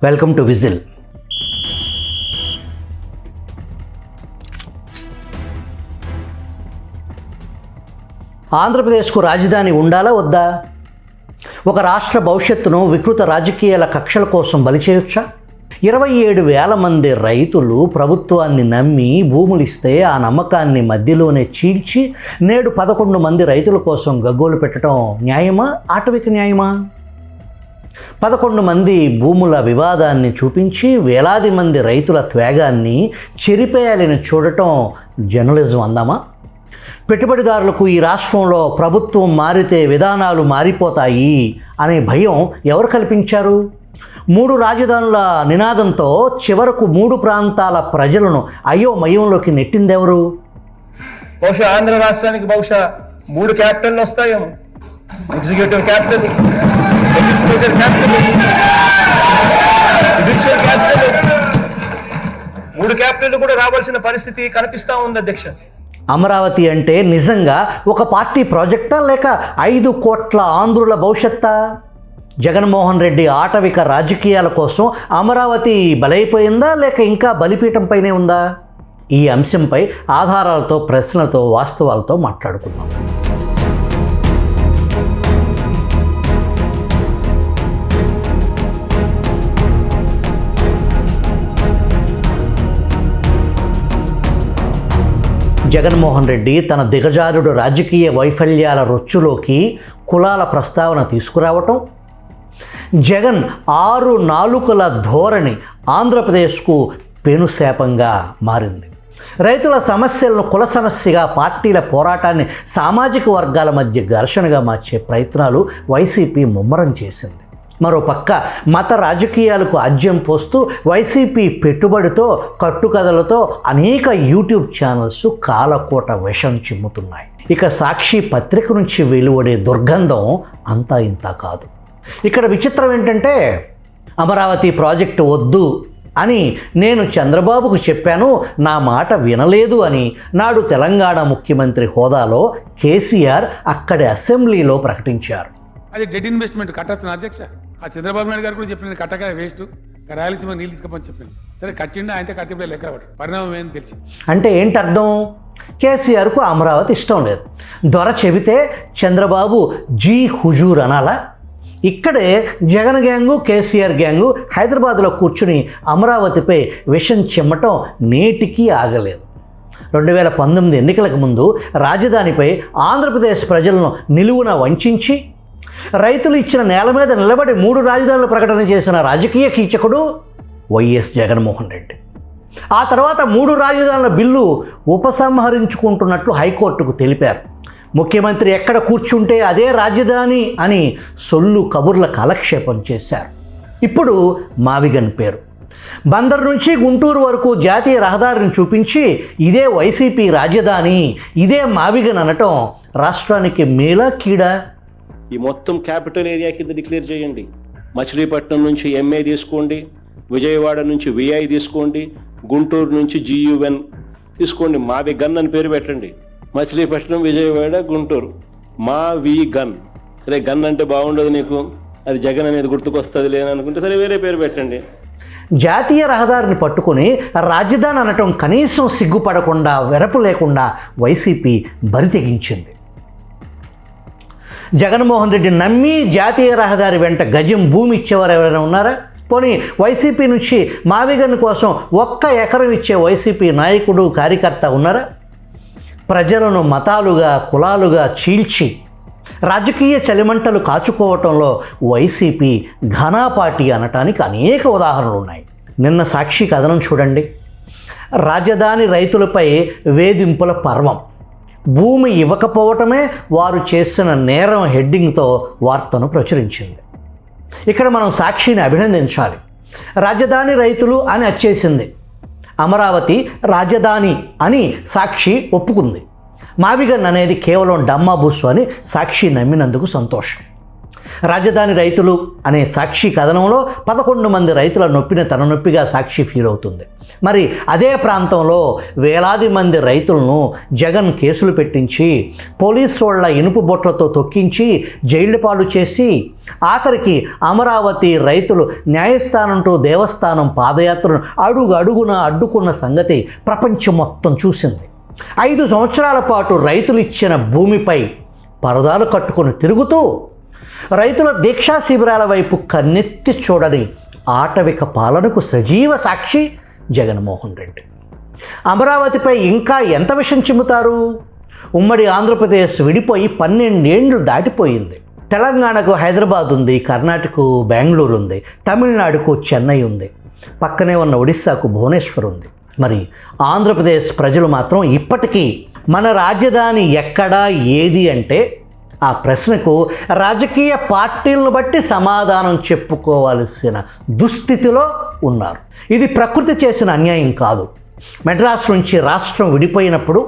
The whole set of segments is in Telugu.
Welcome to whistle. ఆంధ్రప్రదేశ్కు రాజధాని ఉండాలా వద్దా? ఒక రాష్ట్ర భవిష్యత్తును వికృత రాజకీయాల కక్షల కోసం బలి చేయొచ్చా? 27,000 మంది రైతులు ప్రభుత్వాన్ని నమ్మి భూములిస్తే ఆ నమ్మకాన్ని మధ్యలోనే చీల్చి నేడు 11 మంది రైతుల కోసం గగ్గోలు పెట్టడం న్యాయమా, ఆటవిక న్యాయమా? 11 మంది భూముల వివాదాన్ని చూపించి వేలాది మంది రైతుల త్యాగాన్ని చెరిపేయాలని చూడటం జర్నలిజం అందామా? పెట్టుబడిదారులకు ఈ రాష్ట్రంలో ప్రభుత్వం మారితే విధానాలు మారిపోతాయి అనే భయం ఎవరు కల్పించారు? 3 రాజధానుల నినాదంతో చివరకు 3 ప్రాంతాల ప్రజలను అయోమయంలోకి నెట్టిందెవరు? బహుశా ఆంధ్ర రాష్ట్రానికి 3 క్యాపిటల్ వస్తాయేమో. Executive capital, legislature capital, judicial capital, 3 capital కూడా రావాల్సిన పరిస్థితి కనిపిస్తా ఉంది అధ్యక్ష. అమరావతి అంటే నిజంగా ఒక పార్టీ ప్రాజెక్టా లేక 5 కోట్ల ఆంధ్రుల భవిష్యత్తా? జగన్మోహన్ రెడ్డి ఆటవిక రాజకీయాల కోసం అమరావతి బలైపోయిందా లేక ఇంకా బలిపీఠంపైనే ఉందా? ఈ అంశంపై ఆధారాలతో, ప్రశ్నలతో, వాస్తవాలతో మాట్లాడుకుందాం. జగన్మోహన్ రెడ్డి తన దిగజారుడు రాజకీయ వైఫల్యాల రొచ్చులోకి కులాల ప్రస్తావన తీసుకురావటం, జగన్ 6 నాలుకల ధోరణి ఆంధ్రప్రదేశ్కు పెనుశాపంగా మారింది. రైతుల సమస్యలను కుల సమస్యగా, పార్టీల పోరాటాన్ని సామాజిక వర్గాల మధ్య ఘర్షణగా మార్చే ప్రయత్నాలు వైసీపీ ముమ్మరం చేసింది. మరోపక్క మత రాజకీయాలకు ఆజ్యం పోస్తూ వైసీపీ పెట్టుబడితో, కట్టుకథలతో అనేక యూట్యూబ్ ఛానల్స్ కాలకోట విషం చిమ్ముతున్నాయి. ఇక సాక్షి పత్రిక నుంచి వెలువడే దుర్గంధం అంతా ఇంతా కాదు. ఇక్కడ విచిత్రం ఏంటంటే, అమరావతి ప్రాజెక్టు వద్దు అని నేను చంద్రబాబుకు చెప్పాను, నా మాట వినలేదు అని నాడు తెలంగాణ ముఖ్యమంత్రి హోదాలో కేసీఆర్ అక్కడి అసెంబ్లీలో ప్రకటించారు. అది డెడ్ ఇన్వెస్ట్మెంట్ కట్టొచ్చు అధ్యక్ష. ఆ చంద్రబాబు నాయుడు గారు కూడా చెప్పిన కట్టక వేస్ట్, రాయలసీమ నీళ్ళు తీసుకపోని చెప్పాను. సరే కట్టిండా, ఆయనతో కట్టిపోయి లెక్క రావడం పరిణామం ఏంటి తెలిసి. అంటే ఏంటి అర్థం? కేసీఆర్కు అమరావతి ఇష్టం లేదు. దొర చెబితే చంద్రబాబు జీ హుజూర్ అనాలా? ఇక్కడే జగన్ గ్యాంగు, కేసీఆర్ గ్యాంగు హైదరాబాద్లో కూర్చుని అమరావతిపై విషం చిమ్మటం నేటికీ ఆగలేదు. 2019 ఎన్నికలకు ముందు రాజధానిపై ఆంధ్రప్రదేశ్ ప్రజలను నిలువున వంచి రైతులు ఇచ్చిన నేల మీద నిలబడి 3 రాజధానులు ప్రకటన చేసిన రాజకీయ కీచకుడు వైఎస్ జగన్మోహన్ రెడ్డి. ఆ తర్వాత 3 రాజధానుల బిల్లు ఉపసంహరించుకుంటున్నట్లు హైకోర్టుకు తెలిపారు. ముఖ్యమంత్రి ఎక్కడ కూర్చుంటే అదే రాజధాని అని సొల్లు కబుర్ల కాలక్షేపం చేశారు. ఇప్పుడు మావిగన్ పేరు. బందర్ నుంచి గుంటూరు వరకు జాతీయ రహదారిని చూపించి ఇదే వైసీపీ రాజధాని, ఇదే మావిగన్ అనటం రాష్ట్రానికి మేలా కీడా? ఈ మొత్తం క్యాపిటల్ ఏరియా కింద డిక్లేర్ చేయండి. మచిలీపట్నం నుంచి ఎంఏ తీసుకోండి, విజయవాడ నుంచి విఐ తీసుకోండి, గుంటూరు నుంచి జియుఎన్ తీసుకోండి, మావి గన్ అని పేరు పెట్టండి. మచిలీపట్నం, విజయవాడ, గుంటూరు, మా వి గన్. సరే గన్ అంటే బాగుండదు నీకు, అది జగన్ అనేది గుర్తుకొస్తుంది లేననుకుంటే సరే వేరే పేరు పెట్టండి. జాతీయ రహదారిని పట్టుకుని రాజధాని అనటం కనీసం సిగ్గుపడకుండా, వెరపు లేకుండా వైసీపీ బరి తెగించింది. జగన్మోహన్ రెడ్డి నమ్మి జాతీయ రహదారి వెంట గజం భూమి ఇచ్చేవారు ఎవరైనా ఉన్నారా? పోనీ వైసీపీ నుంచి మావిగన్ కోసం 1 ఎకరం ఇచ్చే వైసీపీ నాయకుడు, కార్యకర్త ఉన్నారా? ప్రజలను మతాలుగా, కులాలుగా చీల్చి రాజకీయ చలిమంటలు కాచుకోవటంలో వైసీపీ ఘనాపాటి అనటానికి అనేక ఉదాహరణలు ఉన్నాయి. నిన్న సాక్షి కథనం చూడండి. రాజధాని రైతులపై వేధింపుల పర్వం, భూమి ఇవ్వకపోవటమే వారు చేసిన నేరం హెడ్డింగ్తో వార్తను ప్రచురించింది. ఇక్కడ మనం సాక్షిని అభినందించాలి. రాజధాని రైతులు అని వచ్చేసింది, అమరావతి రాజధాని అని సాక్షి ఒప్పుకుంది. మావిగన్ అనేది కేవలం డమ్మా బుస్సు అని సాక్షి నమ్మినందుకు సంతోషం. రాజధాని రైతులు అనే సాక్షి కథనంలో 11 మంది రైతుల నొప్పిని తన నొప్పిగా సాక్షి ఫీల్ అవుతుంది. మరి అదే ప్రాంతంలో వేలాది మంది రైతులను జగన్ కేసులు పెట్టించి పోలీసు వాళ్ళ ఇనుపు బొట్లతో తొక్కించి జైళ్ల పాలు చేసి ఆఖరికి అమరావతి రైతులు న్యాయస్థానంతో దేవస్థానం పాదయాత్రను అడుగు అడుగున అడ్డుకున్న సంగతి ప్రపంచం మొత్తం చూసింది. 5 సంవత్సరాల పాటు రైతులు ఇచ్చిన భూమిపై పరదాలు కట్టుకుని తిరుగుతూ రైతుల దీక్షా శిబిరాల వైపు కన్నెత్తి చూడని ఆటవిక పాలనకు సజీవ సాక్షి జగన్మోహన్ రెడ్డి. అమరావతిపై ఇంకా ఎంత విషం చిమ్ముతారు? ఉమ్మడి ఆంధ్రప్రదేశ్ విడిపోయి 12 ఏళ్ళు దాటిపోయింది. తెలంగాణకు హైదరాబాద్ ఉంది, కర్ణాటకకు బెంగళూరు ఉంది, తమిళనాడుకు చెన్నై ఉంది, పక్కనే ఉన్న ఒడిస్సాకు భువనేశ్వర్ ఉంది. మరి ఆంధ్రప్రదేశ్ ప్రజలు మాత్రం ఇప్పటికీ మన రాజధాని ఎక్కడా ఏది అంటే ఆ ప్రశ్నకు రాజకీయ పార్టీలను బట్టి సమాధానం చెప్పుకోవాల్సిన దుస్థితిలో ఉన్నారు. ఇది ప్రకృతి చేసిన అన్యాయం కాదు. మెడ్రాస్ నుంచి రాష్ట్రం విడిపోయినప్పుడు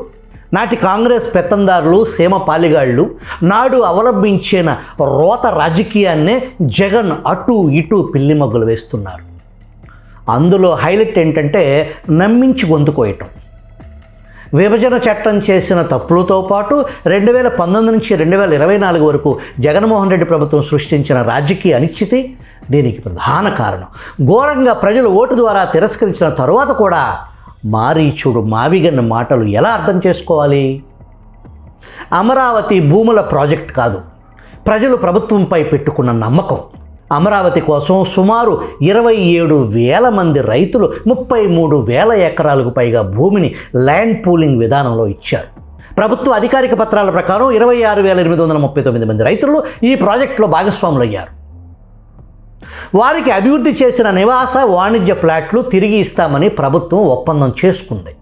నాటి కాంగ్రెస్ పెత్తందారులు సీమపాలిగాళ్ళు నాడు అవలంబించిన రోత రాజకీయాన్నే జగన్ అటు ఇటు పిల్లిమగ్గులు వేస్తున్నారు. అందులో హైలైట్ ఏంటంటే నమ్మించి గొంతుకోయటం. విభజన చట్టం చేసిన తప్పులతో పాటు 2019 నుంచి 2024 వరకు జగన్మోహన్ రెడ్డి ప్రభుత్వం సృష్టించిన రాజకీయ అనిశ్చితి దీనికి ప్రధాన కారణం. ఘోరంగా ప్రజలు ఓటు ద్వారా తిరస్కరించిన తరువాత కూడా మారీచుడు మావిగన్న మాటలు ఎలా అర్థం చేసుకోవాలి? అమరావతి భూముల ప్రాజెక్ట్ కాదు, ప్రజలు ప్రభుత్వంపై పెట్టుకున్న నమ్మకం. అమరావతి కోసం సుమారు 27,000 మంది రైతులు 33,000 ఎకరాలకు పైగా భూమిని ల్యాండ్ పూలింగ్ విధానంలో ఇచ్చారు. ప్రభుత్వ అధికారిక పత్రాల ప్రకారం 26,839 మంది రైతులు ఈ ప్రాజెక్టులో భాగస్వాములయ్యారు. వారికి అభివృద్ధి చేసిన నివాస వాణిజ్య ప్లాట్లు తిరిగి ఇస్తామని ప్రభుత్వం ఒప్పందం చేసుకుంది.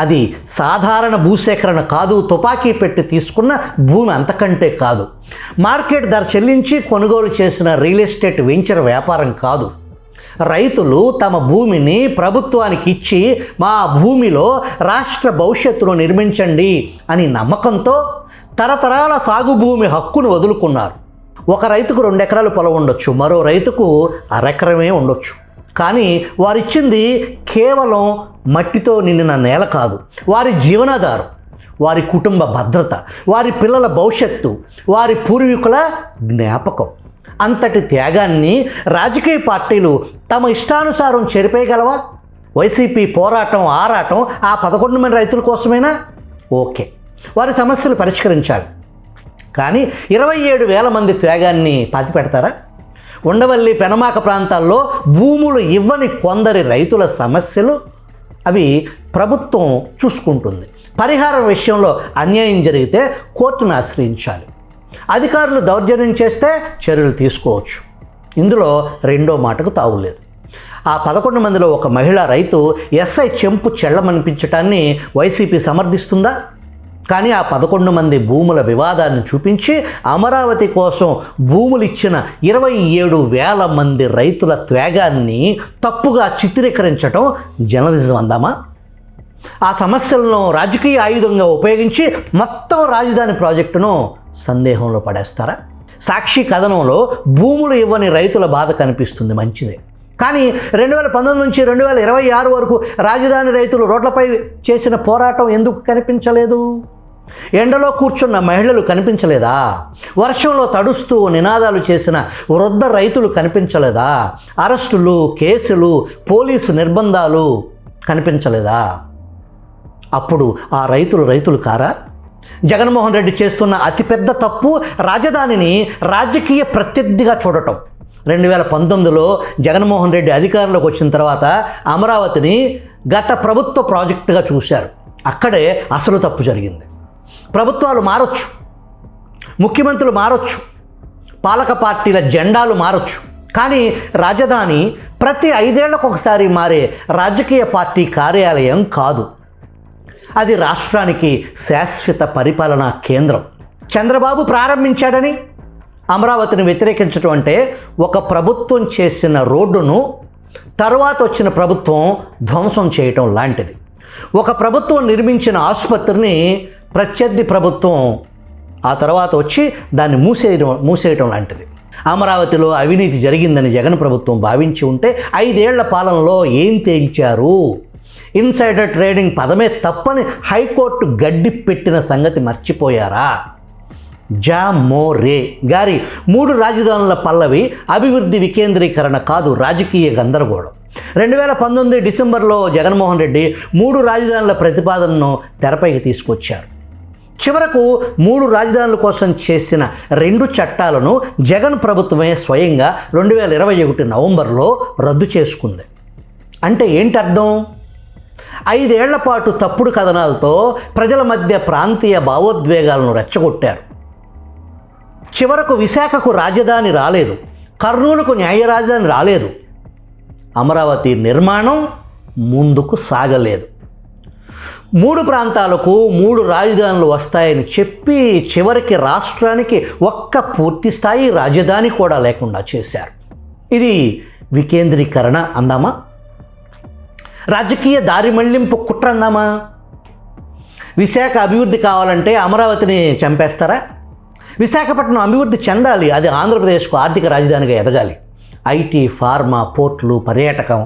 అది సాధారణ భూసేకరణ కాదు, తుపాకీ పెట్టి తీసుకున్న భూమి అంతకంటే కాదు. మార్కెట్ ధర చెల్లించి కొనుగోలు చేసిన రియల్ ఎస్టేట్ వెంచర్ వ్యాపారం కాదు. రైతులు తమ భూమిని ప్రభుత్వానికి ఇచ్చి మా భూమిలో రాష్ట్ర భవిష్యత్తును నిర్మించండి అని నమ్మకంతో తరతరాల సాగు భూమి హక్కును వదులుకున్నారు. ఒక రైతుకు 2 ఎకరాలు పొలం ఉండొచ్చు, మరో రైతుకు అరెకరమే ఉండొచ్చు. కానీ వారిచ్చింది కేవలం మట్టితో నిండిన నేల కాదు, వారి జీవనాధారం, వారి కుటుంబ భద్రత, వారి పిల్లల భవిష్యత్తు, వారి పూర్వీకుల జ్ఞాపకం. అంతటి త్యాగాన్ని రాజకీయ పార్టీలు తమ ఇష్టానుసారం చెరిపేయగలవా? వైసీపీ పోరాటం ఆరాటం ఆ 11 మంది రైతుల కోసమేనా? ఓకే, వారి సమస్యలు పరిష్కరించాలి. కానీ 27,000 మంది త్యాగాన్ని పాతిపెడతారా? ఉండవల్లి పెనమాక ప్రాంతాల్లో భూములు ఇవ్వని కొందరి రైతుల సమస్యలు అవి ప్రభుత్వం చూసుకుంటుంది. పరిహారం విషయంలో అన్యాయం జరిగితే కోర్టును ఆశ్రయించాలి. అధికారులు దౌర్జన్యం చేస్తే చర్యలు తీసుకోవచ్చు. ఇందులో రెండో మాటకు తావులేదు. ఆ 11 మందిలో ఒక మహిళా రైతు ఎస్ఐ చెంపు చెళ్లమనిపించటాన్ని వైసీపీ సమర్థిస్తుందా? కానీ ఆ 11 మంది భూముల వివాదాన్ని చూపించి అమరావతి కోసం భూములు ఇచ్చిన 27,000 మంది రైతుల త్యాగాన్ని తప్పుగా చిత్రీకరించడం జర్నలిజం అందామా? ఆ సమస్యలను రాజకీయ ఆయుధంగా ఉపయోగించి మొత్తం రాజధాని ప్రాజెక్టును సందేహంలో పడేస్తారా? సాక్షి కథనంలో భూములు ఇవ్వని రైతుల బాధ కనిపిస్తుంది, మంచిదే. కానీ 2019 నుంచి 2026 వరకు రాజధాని రైతులు రోడ్లపై చేసిన పోరాటం ఎందుకు కనిపించలేదు? ఎండలో కూర్చున్న మహిళలు కనిపించలేదా? వర్షంలో తడుస్తూ నినాదాలు చేసిన వృద్ధ రైతులు కనిపించలేదా? అరెస్టులు, కేసులు, పోలీసు నిర్బంధాలు కనిపించలేదా? అప్పుడు ఆ రైతులు కారా? జగన్మోహన్ రెడ్డి చేస్తున్న అతిపెద్ద తప్పు రాజధానిని రాజకీయ ప్రత్యర్థిగా చూడటం. 2019లో జగన్మోహన్ రెడ్డి అధికారంలోకి వచ్చిన తర్వాత అమరావతిని గత ప్రభుత్వ ప్రాజెక్టుగా చూశారు. అక్కడే అసలు తప్పు జరిగింది. ప్రభుత్వాలు మారొచ్చు, ముఖ్యమంత్రులు మారొచ్చు, పాలక పార్టీల జెండాలు మారొచ్చు, కానీ రాజధాని ప్రతి 5 ఏళ్లకు ఒకసారి మారే రాజకీయ పార్టీ కార్యాలయం కాదు. అది రాష్ట్రానికి శాశ్వత పరిపాలనా కేంద్రం. చంద్రబాబు ప్రారంభించాడని అమరావతిని వ్యతిరేకించడం అంటే ఒక ప్రభుత్వం చేసిన రోడ్డును తర్వాత వచ్చిన ప్రభుత్వం ధ్వంసం చేయటం లాంటిది. ఒక ప్రభుత్వం నిర్మించిన ఆసుపత్రిని ప్రత్యర్థి ప్రభుత్వం ఆ తర్వాత వచ్చి దాన్ని మూసేయటం లాంటిది. అమరావతిలో అవినీతి జరిగిందని జగన్ ప్రభుత్వం భావించి ఉంటే 5 ఏళ్ల పాలనలో ఏం తేల్చారు? ఇన్సైడర్ ట్రేడింగ్ పదమే తప్పని హైకోర్టు గడ్డి పెట్టిన సంగతి మర్చిపోయారా? జామోరే గారి 3 రాజధానుల పల్లవి అభివృద్ధి వికేంద్రీకరణ కాదు, రాజకీయ గందరగోళం. 2019 డిసెంబర్లో జగన్మోహన్ రెడ్డి 3 రాజధానుల ప్రతిపాదనను తెరపైకి తీసుకొచ్చారు. చివరకు 3 రాజధానుల కోసం చేసిన 2 చట్టాలను జగన్ ప్రభుత్వమే స్వయంగా 2021 నవంబర్లో రద్దు చేసుకుంది. అంటే ఏంటి అర్థం? 5 ఏళ్ల పాటు తప్పుడు కథనాలతో ప్రజల మధ్య ప్రాంతీయ భావోద్వేగాలను రెచ్చగొట్టారు. చివరకు విశాఖకు రాజధాని రాలేదు, కర్నూలుకు న్యాయ రాజధాని రాలేదు, అమరావతి నిర్మాణం ముందుకు సాగలేదు. 3 ప్రాంతాలకు 3 రాజధానులు వస్తాయని చెప్పి చివరికి రాష్ట్రానికి ఒక్క పూర్తి స్థాయి రాజధాని కూడా లేకుండా చేశారు. ఇది వికేంద్రీకరణ అందామా? రాజకీయ దారి మళ్లింపు కుట్ర అందామా? విశాఖ అభివృద్ధి కావాలంటే అమరావతిని చంపేస్తారా? విశాఖపట్నం అభివృద్ధి చెందాలి, అది ఆంధ్రప్రదేశ్కు ఆర్థిక రాజధానిగా ఎదగాలి. ఐటీ, ఫార్మా, పోర్టులు, పర్యాటకం,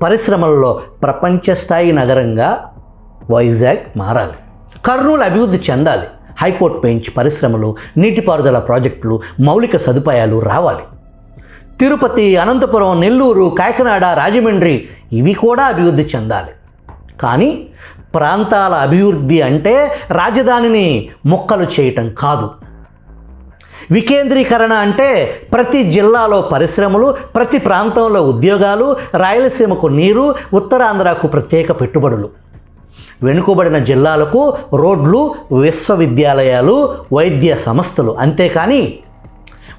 పరిశ్రమల్లో ప్రపంచ స్థాయి నగరంగా వైజాగ్ మారాలి. కర్నూలు అభివృద్ధి చెందాలి, హైకోర్టు బెంచ్, పరిశ్రమలు, నీటిపారుదల ప్రాజెక్టులు, మౌలిక సదుపాయాలు రావాలి. తిరుపతి, అనంతపురం, నెల్లూరు, కాకినాడ, రాజమండ్రి ఇవి కూడా అభివృద్ధి చెందాలి. కానీ ప్రాంతాల అభివృద్ధి అంటే రాజధానిని ముక్కలు చేయటం కాదు. వికేంద్రీకరణ అంటే ప్రతి జిల్లాలో పరిశ్రమలు, ప్రతి ప్రాంతంలో ఉద్యోగాలు, రాయలసీమకు నీరు, ఉత్తరాంధ్రకు ప్రత్యేక పెట్టుబడులు, వెనుకబడిన జిల్లాలకు రోడ్లు, విశ్వవిద్యాలయాలు, వైద్య సంస్థలు. అంతేకాని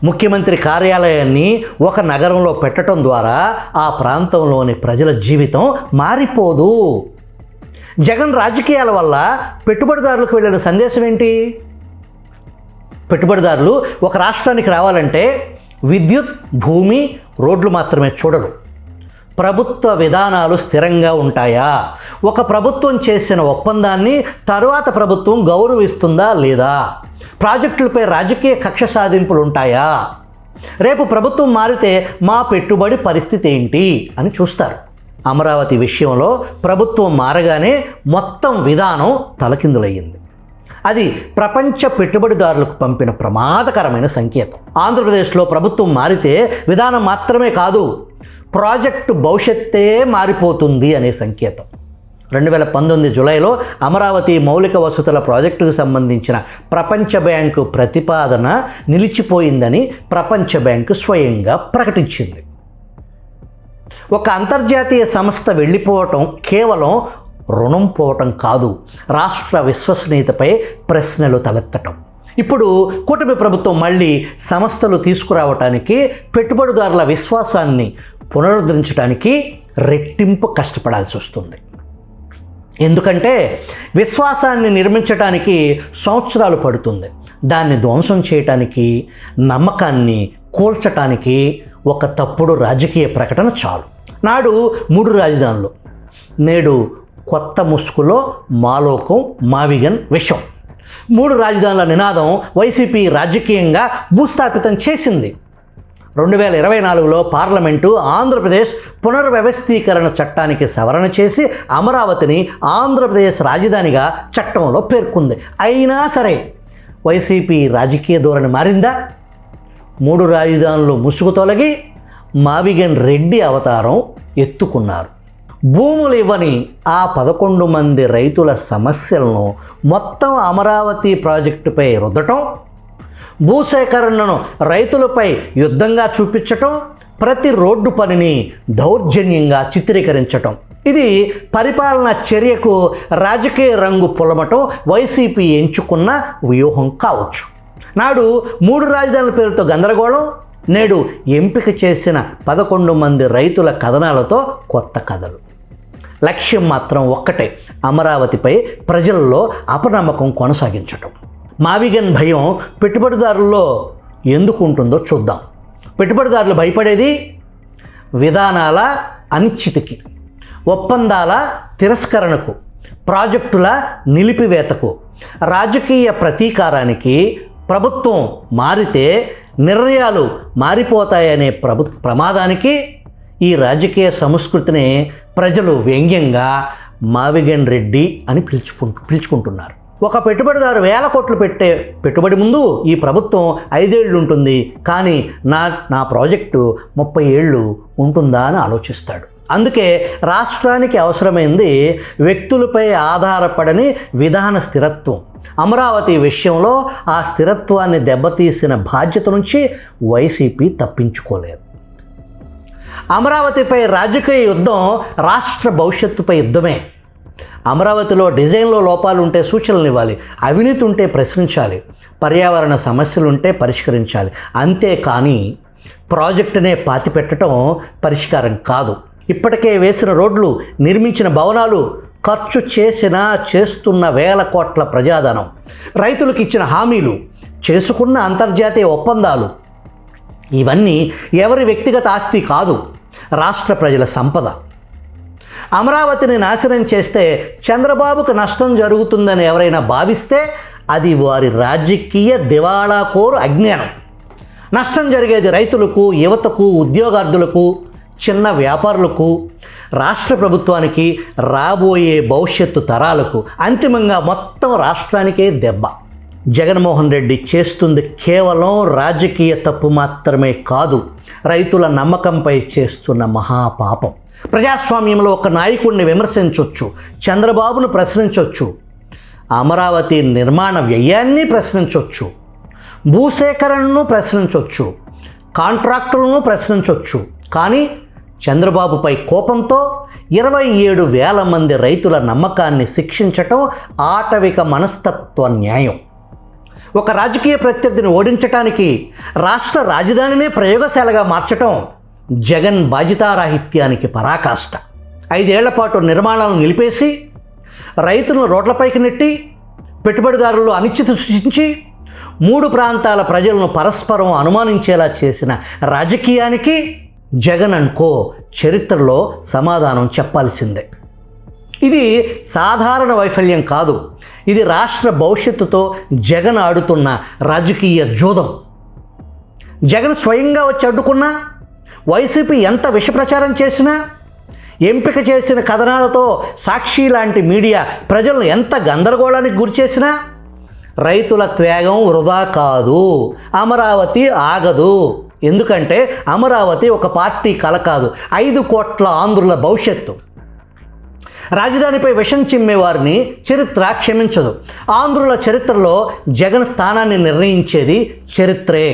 ముఖ్యమంత్రి కార్యాలయాన్ని ఒక నగరంలో పెట్టడం ద్వారా ఆ ప్రాంతంలోని ప్రజల జీవితం మారిపోదు. జగన్ రాజకీయాల వల్ల పెట్టుబడిదారులకు వెళ్ళిన సందేశం ఏంటి? పెట్టుబడిదారులు ఒక రాష్ట్రానికి రావాలంటే విద్యుత్, భూమి, రోడ్లు మాత్రమే చూడరు. ప్రభుత్వ విధానాలు స్థిరంగా ఉంటాయా? ఒక ప్రభుత్వం చేసిన ఒప్పందాన్ని తరువాత ప్రభుత్వం గౌరవిస్తుందా లేదా? ప్రాజెక్టులపై రాజకీయ కక్ష సాధింపులు ఉంటాయా? రేపు ప్రభుత్వం మారితే మా పెట్టుబడి పరిస్థితి ఏంటి అని చూస్తారు. అమరావతి విషయంలో ప్రభుత్వం మారగానే మొత్తం విధానం తలకిందులయ్యింది. అది ప్రపంచ పెట్టుబడిదారులకు పంపిన ప్రమాదకరమైన సంకేతం. ఆంధ్రప్రదేశ్లో ప్రభుత్వం మారితే విధానం మాత్రమే కాదు, ప్రాజెక్టు భవిష్యత్తే మారిపోతుంది అనే సంకేతం. 2019 జూలైలో అమరావతి మౌలిక వసతుల ప్రాజెక్టుకు సంబంధించిన ప్రపంచ బ్యాంకు ప్రతిపాదన నిలిచిపోయిందని ప్రపంచ బ్యాంకు స్వయంగా ప్రకటించింది. ఒక అంతర్జాతీయ సంస్థ వెళ్ళిపోవటం కేవలం రుణం పోవటం కాదు, రాష్ట్ర విశ్వసనీయతపై ప్రశ్నలు తలెత్తటం. ఇప్పుడు కూటమి ప్రభుత్వం మళ్ళీ సంస్థలు తీసుకురావటానికి, పెట్టుబడిదారుల విశ్వాసాన్ని పునరుద్ధరించడానికి రెట్టింపు కష్టపడాల్సి వస్తుంది. ఎందుకంటే విశ్వాసాన్ని నిర్మించడానికి సంవత్సరాలు పడుతుంది, దాన్ని ధ్వంసం చేయటానికి, నమ్మకాన్ని కూల్చటానికి ఒక తప్పుడు రాజకీయ ప్రకటన చాలు. నాడు 3 రాజధానులు, నేడు కొత్త ముసుగులో మాలోకం, మావిగన్ విషం. 3 రాజధానుల నినాదం వైసీపీ రాజకీయంగా భూస్థాపితం చేసింది. 2024లో పార్లమెంటు ఆంధ్రప్రదేశ్ పునర్వ్యవస్థీకరణ చట్టానికి సవరణ చేసి అమరావతిని ఆంధ్రప్రదేశ్ రాజధానిగా చట్టంలో పేర్కొంది. అయినా సరే వైసీపీ రాజకీయ ధోరణి మారిందా? 3 రాజధానులు ముసుగు తొలగి మావిగన్ రెడ్డి అవతారం ఎత్తుకున్నారు. భూములు ఇవ్వని ఆ 11 మంది రైతుల సమస్యలను మొత్తం అమరావతి ప్రాజెక్టుపై రుద్దటం, భూసేకరణను రైతులపై యుద్ధంగా చూపించటం, ప్రతి రోడ్డు పనిని దౌర్జన్యంగా చిత్రీకరించటం, ఇది పరిపాలన చర్యకు రాజకీయ రంగు పులమటం వైసీపీ ఎంచుకున్న వ్యూహం కావచ్చు. నాడు 3 రాజధానుల పేరుతో గందరగోళం, నేడు ఎంపిక చేసిన 11 మంది రైతుల కథనాలతో కొత్త కథలు. లక్ష్యం మాత్రం ఒక్కటే, అమరావతిపై ప్రజల్లో అపనమ్మకం కొనసాగించటం. మావిగన్ భయం పెట్టుబడిదారుల్లో ఎందుకు ఉంటుందో చూద్దాం. పెట్టుబడిదారులు భయపడేది విధానాల అనిశ్చితికి, ఒప్పందాల తిరస్కరణకు, ప్రాజెక్టుల నిలిపివేతకు, రాజకీయ ప్రతీకారానికి, ప్రభుత్వం మారితే నిర్ణయాలు మారిపోతాయనే ప్రమాదానికి ఈ రాజకీయ సంస్కృతిని ప్రజలు వ్యంగ్యంగా మావిగన్ రెడ్డి అని పిలుచుకుంటున్నారు. ఒక పెట్టుబడిదారు 1000 కోట్లు పెట్టే పెట్టుబడి ముందు ఈ ప్రభుత్వం 5 ఏళ్ళు ఉంటుంది, కానీ నా ప్రాజెక్టు 30 ఏళ్ళు ఉంటుందా అని ఆలోచిస్తాడు. అందుకే రాష్ట్రానికి అవసరమైంది వ్యక్తులపై ఆధారపడని విధాన స్థిరత్వం. అమరావతి విషయంలో ఆ స్థిరత్వాన్ని దెబ్బతీసిన బాధ్యత నుంచి వైసీపీ తప్పించుకోలేదు. అమరావతిపై రాజకీయ యుద్ధం రాష్ట్ర భవిష్యత్తుపై యుద్ధమే. అమరావతిలో డిజైన్లో లోపాలు ఉంటే సూచనలు ఇవ్వాలి, అవినీతి ఉంటే ప్రశ్నించాలి, పర్యావరణ సమస్యలు ఉంటే పరిష్కరించాలి. అంతేకాని ప్రాజెక్టునే పాతిపెట్టడం పరిష్కారం కాదు. ఇప్పటికే వేసిన రోడ్లు, నిర్మించిన భవనాలు, ఖర్చు చేస్తున్న 1000 కోట్ల ప్రజాధనం, రైతులకు ఇచ్చిన హామీలు, చేసుకున్న అంతర్జాతీయ ఒప్పందాలు, ఇవన్నీ ఎవరి వ్యక్తిగత ఆస్తి కాదు, రాష్ట్ర ప్రజల సంపద. అమరావతిని నాశనం చేస్తే చంద్రబాబుకు నష్టం జరుగుతుందని ఎవరైనా భావిస్తే అది వారి రాజకీయ దివాళాకోరు అజ్ఞానం. నష్టం జరిగేది రైతులకు, యువతకు, ఉద్యోగార్థులకు, చిన్న వ్యాపారులకు, రాష్ట్ర ప్రభుత్వానికి, రాబోయే భవిష్యత్తు తరాలకు, అంతిమంగా మొత్తం రాష్ట్రానికే దెబ్బ. జగన్మోహన్ రెడ్డి చేస్తుంది కేవలం రాజకీయ తప్పు మాత్రమే కాదు, రైతుల నమ్మకంపై చేస్తున్న మహాపాపం. ప్రజాస్వామ్యంలో ఒక నాయకుడిని విమర్శించవచ్చు, చంద్రబాబును ప్రశ్నించవచ్చు, అమరావతి నిర్మాణ వ్యయాన్ని ప్రశ్నించవచ్చు, భూసేకరణను ప్రశ్నించవచ్చు, కాంట్రాక్టులను ప్రశ్నించవచ్చు. కానీ చంద్రబాబుపై కోపంతో 27,000 మంది రైతుల నమ్మకాన్ని శిక్షించటం ఆటవిక మనస్తత్వ న్యాయం. ఒక రాజకీయ ప్రత్యర్థిని ఓడించటానికి రాష్ట్ర రాజధానినే ప్రయోగశాలగా మార్చటం జగన్ బాధ్యతారాహిత్యానికి పరాకాష్ట. 5 ఏళ్ల పాటు నిర్మాణాలను నిలిపేసి, రైతులను రోడ్లపైకి నెట్టి, పెట్టుబడిదారులు అనిశ్చితి సృష్టించి, 3 ప్రాంతాల ప్రజలను పరస్పరం అనుమానించేలా చేసిన రాజకీయానికి జగన్ అనుకో చరిత్రలో సమాధానం చెప్పాల్సిందే. ఇది సాధారణ వైఫల్యం కాదు, ఇది రాష్ట్ర భవిష్యత్తుతో జగన్ ఆడుతున్న రాజకీయ జూదం. జగన్ స్వయంగా వచ్చి అడ్డుకున్నా, వైసీపీ ఎంత విషప్రచారం చేసినా, ఎంపిక చేసిన కథనాలతో సాక్షి లాంటి మీడియా ప్రజలను ఎంత గందరగోళానికి గురిచేసినా రైతుల త్యాగం వృధా కాదు, అమరావతి ఆగదు. ఎందుకంటే అమరావతి ఒక పార్టీ కల కాదు, 5 కోట్ల ఆంధ్రుల భవిష్యత్తు. రాజధానిపై విషం చిమ్మేవారిని చరిత్ర క్షమించదు. ఆంధ్రుల చరిత్రలో జగన్ స్థానాన్ని నిర్ణయించేది చరిత్రే.